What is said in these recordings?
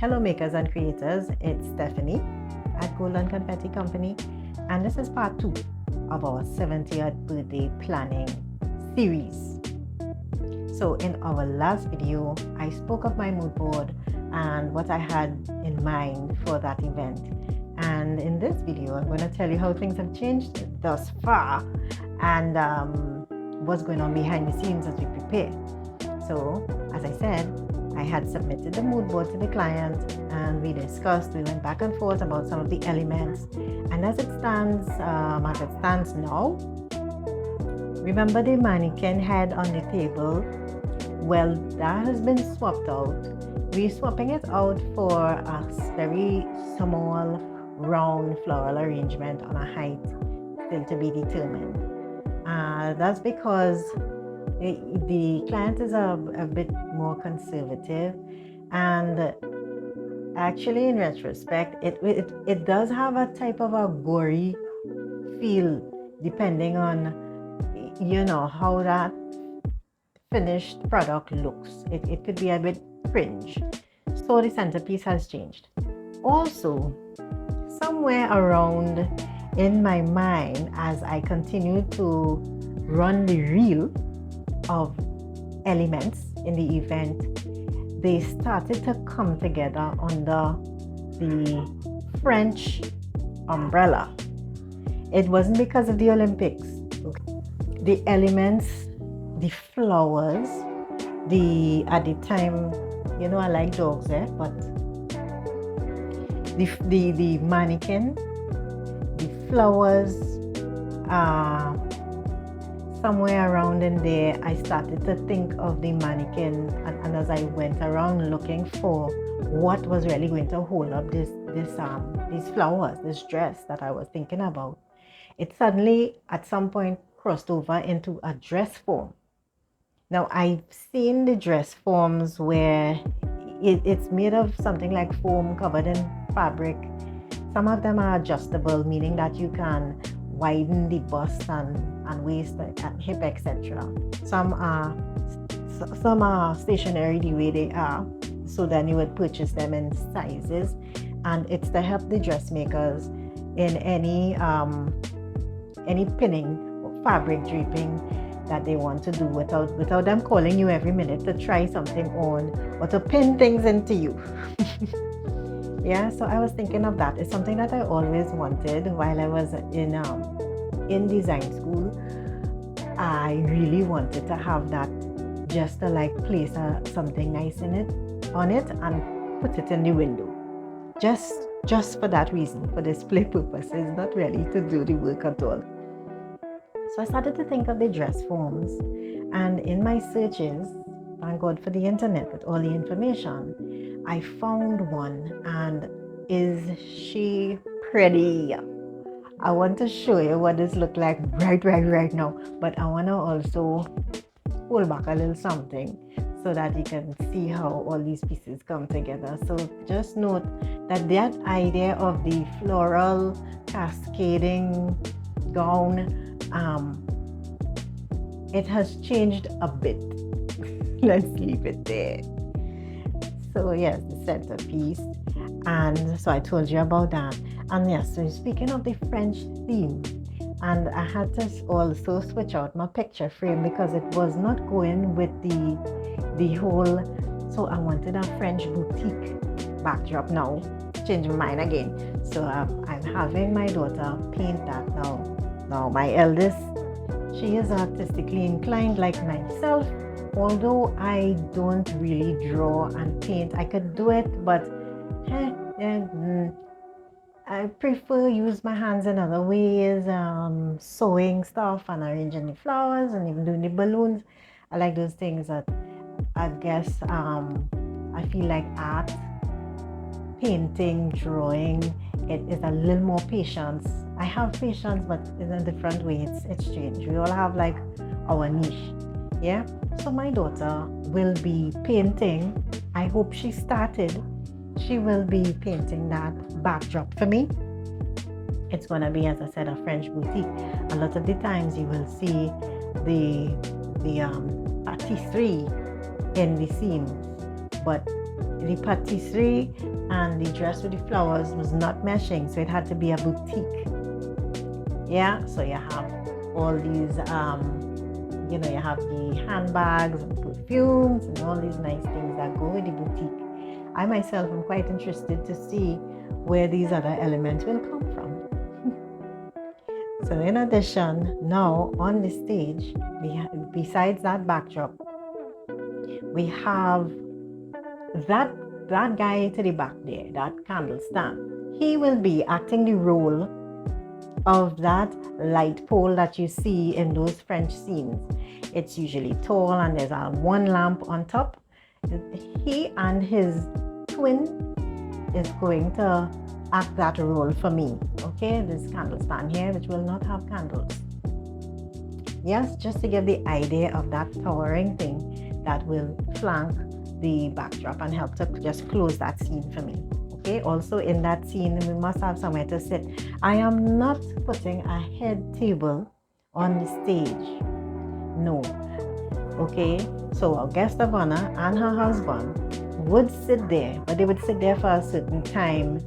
Hello makers and creators, it's Stephanie at Golden Confetti Company, and this is part 2 of our 70th birthday planning series. So in our last video, I spoke of my mood board and what I had in mind for that event. And in this video, I'm going to tell you how things have changed thus far and what's going on behind the scenes as we prepare. So, as I said, I had submitted the mood board to the client and we went back and forth about some of the elements. And as it stands now, remember the mannequin head on the table? Well, that has been swapped out. We're swapping it out for a very small round floral arrangement on a height still to be determined. That's because the client is a bit more conservative, and actually in retrospect it does have a type of a gory feel depending on how that finished product looks. It could be a bit cringe, so the centerpiece has changed. Also, somewhere around in my mind, as I continue to run the reel of elements in the event, they started to come together under the French umbrella. It wasn't because of the Olympics. Okay. The elements, the flowers, at the time, I like dogs, but the mannequin, the flowers, somewhere around in there, I started to think of the mannequin, and as I went around looking for what was really going to hold up these flowers, this dress that I was thinking about, it suddenly at some point crossed over into a dress form. Now, I've seen the dress forms where it's made of something like foam covered in fabric. Some of them are adjustable, meaning that you can widen the bust and waist and hip, etc. Some are stationary the way they are, so then you would purchase them in sizes, and it's to help the dressmakers in any pinning or fabric draping that they want to do without them calling you every minute to try something on or to pin things into you. Yeah, so I was thinking of that. It's something that I always wanted while I was in design school. I really wanted to have that, just to place something nice on it and put it in the window. Just for that reason, for display purposes, not really to do the work at all. So I started to think of the dress forms, and in my searches, thank God for the internet with all the information, I found one. And is she pretty? I want to show you what this looks like right now, but I want to also pull back a little something so that you can see how all these pieces come together. So just note that idea of the floral cascading gown, it has changed a bit. Let's leave it there. So yes, the centerpiece, and so I told you about that. And yes, so speaking of the French theme, and I had to also switch out my picture frame because it was not going with the whole, so I wanted a French boutique backdrop now. Change my mind again. So I'm having my daughter paint that now. Now my eldest, she is artistically inclined like myself. Although I don't really draw and paint, I could do it, but I prefer use my hands in other ways, sewing stuff and arranging the flowers and even doing the balloons. I like those things that I guess I feel like art, painting, drawing, it is a little more patience. I have patience, but in a different way. It's strange. We all have our niche. Yeah. So my daughter will be painting. I hope she started. She will be painting that backdrop for me. It's going to be, as I said, a French boutique. A lot of the times you will see the patisserie in the seams, but the patisserie and the dress with the flowers was not meshing, so it had to be a boutique. Yeah, so you have all these, you have the handbags and perfumes and all these nice things that go with the boutique. I myself am quite interested to see where these other elements will come from. So in addition, now on the stage, besides that backdrop, we have that guy to the back there, that candle stand. He will be acting the role of that light pole that you see in those French scenes. It's usually tall and there's one lamp on top. He and his twin is going to act that role for me. Okay, this candle stand here, which will not have candles. Yes, just to give the idea of that towering thing that will flank the backdrop and help to just close that scene for me. Okay, also in that scene, we must have somewhere to sit. I am not putting a head table on the stage. No. Okay, so our guest of honor and her husband would sit there, but they would sit there for a certain time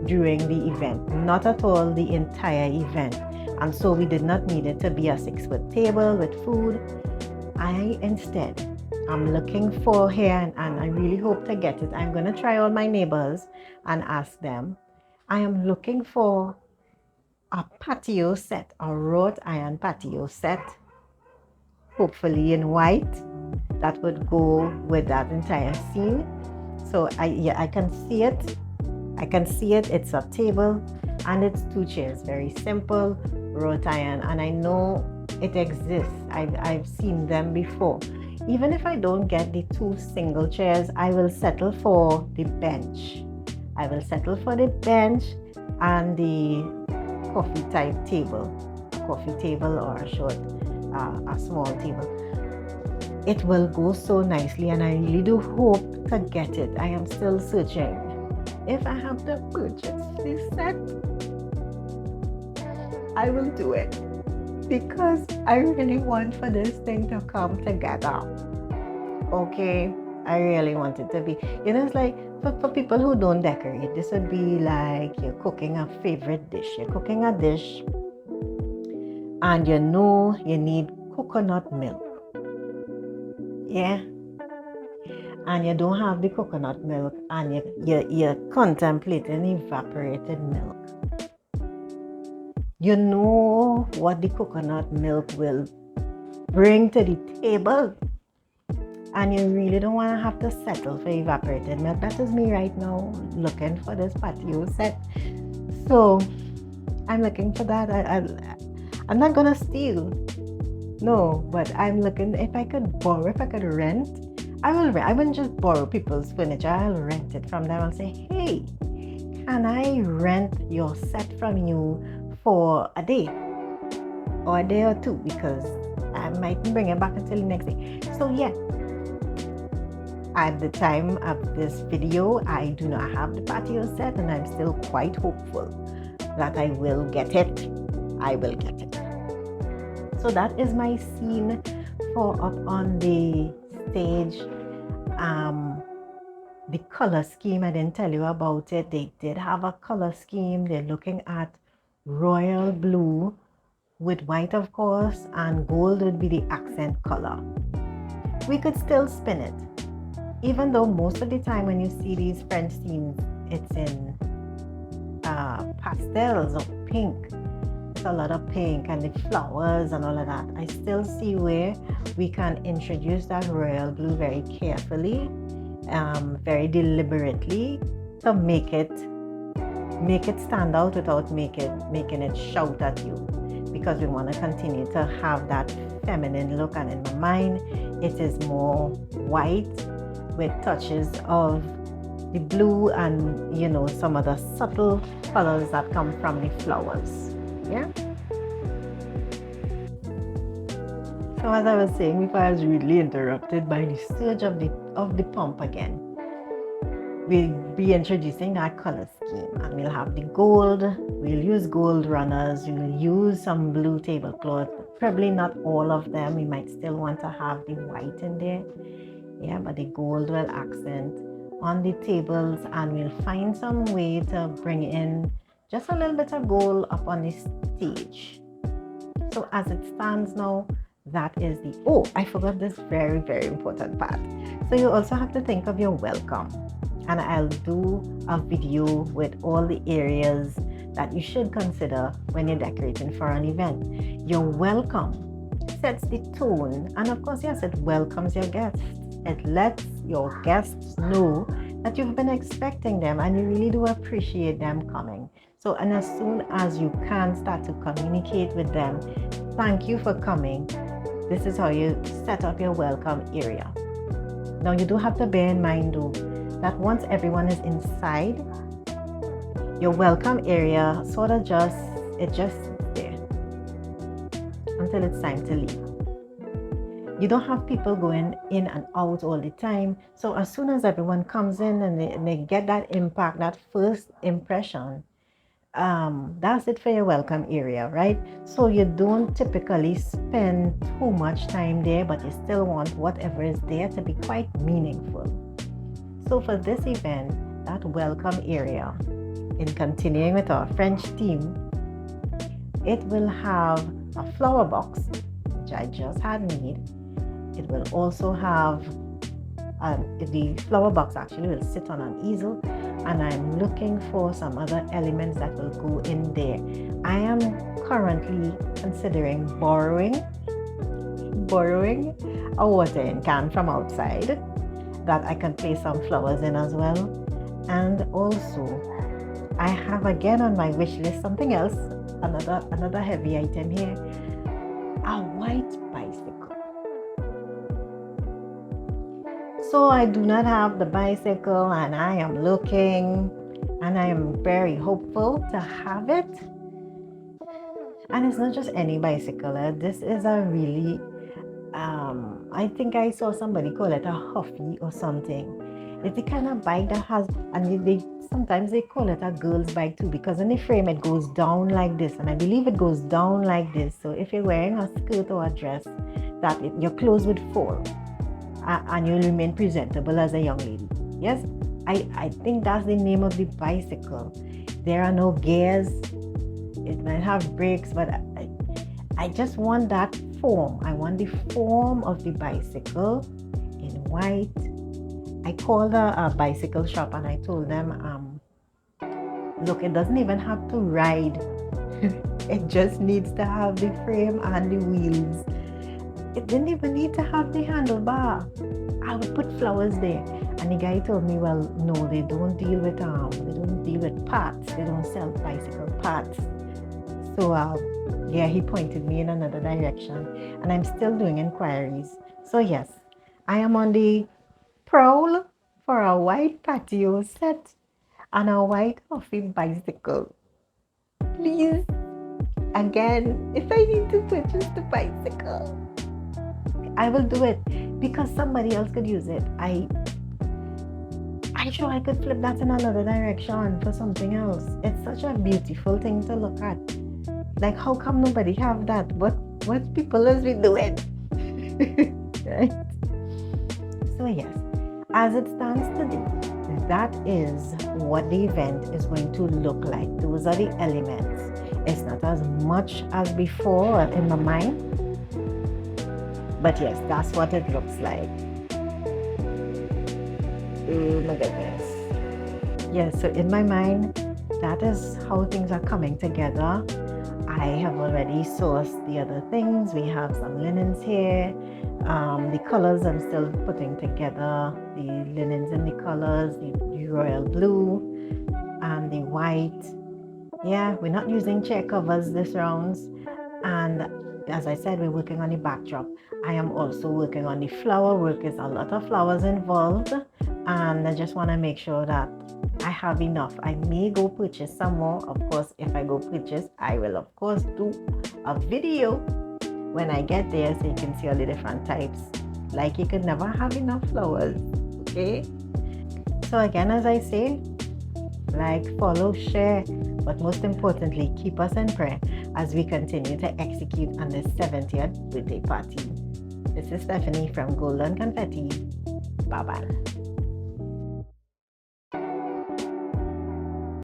during the event, not at all the entire event. And so we did not need it to be a 6-foot table with food. I'm looking for here, and I really hope to get it. I'm going to try all my neighbors and ask them. I am looking for a patio set, a wrought iron patio set, hopefully in white, that would go with that entire scene. So I can see it. It's a table and it's 2 chairs, very simple, wrought iron, and I know it exists. I've seen them before. Even if I don't get the 2 single chairs, I will settle for the bench. and the coffee type table, a coffee table or a small table. It will go so nicely, and I really do hope to get it. I am still searching. If I have to purchase this set, I will do it, because I really want for this thing to come together. Okay, I really want it to be, it's like for people who don't decorate, this would be like you're cooking a favorite dish. You're cooking a dish and you need coconut milk. Yeah. And you don't have the coconut milk, and you're contemplating evaporated milk. You know what the coconut milk will bring to the table, and you really don't want to have to settle for evaporated milk. That is me right now, looking for this patio set. So I'm looking for that. I'm not gonna steal, no, but I'm looking. If I could rent, I will rent. I wouldn't just borrow people's furniture. I'll rent it from them. I'll say, hey, can I rent your set from you for a day or a day or 2, because I might bring it back until the next day. So yeah, at the time of this video, I do not have the patio set, and I'm still quite hopeful that I will get it. I will get it. So that is my scene for up on the stage. The color scheme, I didn't tell you about it. They did have a color scheme. They're looking at royal blue with white, of course, and gold would be the accent color. We could still spin it, even though most of the time when you see these French scenes, it's in pastels or pink. It's a lot of pink and the flowers and all of that. I still see where we can introduce that royal blue very carefully, very deliberately, to make it stand out without making it shout at you, because we want to continue to have that feminine look. And in my mind, it is more white with touches of the blue and some of the subtle colors that come from the flowers. Yeah. So as I was saying before, I was rudely interrupted by the surge of the pump again. We'll be introducing that color scheme, and we'll have the gold. We'll use gold runners. We'll use some blue tablecloth. Probably not all of them. We might still want to have the white in there. Yeah, but the gold will accent on the tables, and we'll find some way to bring in just a little bit of gold up on the stage. So as it stands now, that is the, oh, I forgot this very, very important part. So you also have to think of your welcome. And I'll do a video with all the areas that you should consider when you're decorating for an event. Your welcome sets the tone. And of course, yes, it welcomes your guests. It lets your guests know that you've been expecting them and you really do appreciate them coming. So, and as soon as you can start to communicate with them, thank you for coming. This is how you set up your welcome area. Now, you do have to bear in mind though, that once everyone is inside, your welcome area sort of just sits there until it's time to leave. You don't have people going in and out all the time. So as soon as everyone comes in and they get that impact, that first impression, that's it for your welcome area, right? So you don't typically spend too much time there, but you still want whatever is there to be quite meaningful. So for this event, that welcome area, in continuing with our French theme, it will have a flower box, which I just had made. It will also have, the flower box actually will sit on an easel, and I'm looking for some other elements that will go in there. I am currently considering borrowing a watering can from outside that I can place some flowers in as well. And also I have again on my wish list something else, another heavy item here, a white bicycle. So I do not have the bicycle, and I am looking, and I am very hopeful to have it. And it's not just any bicycle. This is a really, I think I saw somebody call it a Huffy or something. It's the kind of bike that has, and sometimes they call it a girl's bike too, because in the frame it goes down like this, and I believe it goes down like this. So if you're wearing a skirt or a dress, your clothes would fall, and you'll remain presentable as a young lady. Yes, I think that's the name of the bicycle. There are no gears. It might have brakes, but I just want that form. I want the form of the bicycle in white. I called a bicycle shop and I told them, look, it doesn't even have to ride. It just needs to have the frame and the wheels. It didn't even need to have the handlebar. I would put flowers there. And the guy told me, well, no, they don't deal with parts. They don't sell bicycle parts. So yeah, he pointed me in another direction, and I'm still doing inquiries. So yes, I am on the prowl for a white patio set and a white Huffy bicycle. Please, again, if I need to purchase the bicycle, I will do it because somebody else could use it. I'm sure I could flip that in another direction for something else. It's such a beautiful thing to look at. Like, how come nobody have that? What people is we doing? Right? So yes, as it stands today, that is what the event is going to look like. Those are the elements. It's not as much as before in my mind, but yes, that's what it looks like. Oh my goodness. Yes, so in my mind, that is how things are coming together. I have already sourced the other things. We have some linens here. The colors I'm still putting together. The linens and the colors, the royal blue and the white. Yeah, we're not using chair covers this rounds. And as I said, we're working on the backdrop. I am also working on the flower work. There's a lot of flowers involved. And I just want to make sure that I have enough. I may go purchase some more. Of course, if I go purchase, I will of course do a video when I get there so you can see all the different types. Like, you could never have enough flowers, okay? So again, as I say, like, follow, share, but most importantly, keep us in prayer as we continue to execute on this 70th birthday party. This is Stephanie from Golden Confetti. Bye-bye.